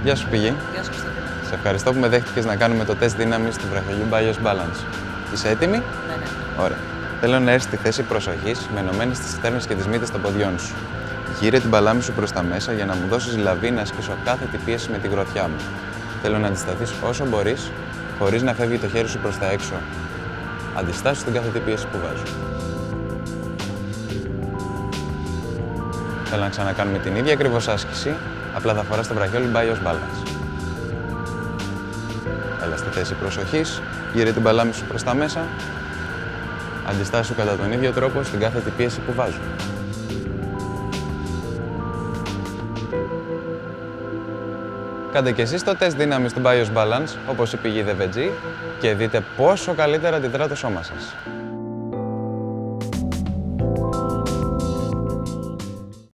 Γεια σου, Πηγή. Γεια σου, Κωνσταντίνα. Σε ευχαριστώ που με δέχτηκες να κάνουμε το τεστ δύναμης του βραχιολιού Bios Balance. Είσαι έτοιμη? Ναι. Ωραία. Θέλω να έρθεις στη θέση προσοχής, με ενωμένες τις στέρνες και τις μύτες των ποδιών σου. Γύρε την παλάμη σου προς τα μέσα για να μου δώσεις λαβή να ασκήσω κάθετη πίεση με τη γροθιά μου. Θέλω να αντισταθείς όσο μπορείς, χωρίς να φεύγει το χέρι σου προς τα έξω. Αντιστάσου στην κάθετη πίεση που βάζω. Θέλω να ξανακάνουμε την ίδια ακριβώς άσκηση, απλά θα φοράς το βραχιόλι Bios Balance. Έλα στη θέση προσοχής, γύρε την παλάμη σου προς τα μέσα. Αντιστάσου κατά τον ίδιο τρόπο στην κάθετη πίεση που βάζω. Κάντε και εσείς το τεστ δύναμης του Bios Balance, όπως είπε η Πηγή The Veggie, και δείτε πόσο καλύτερα αντιδρά το σώμα σας.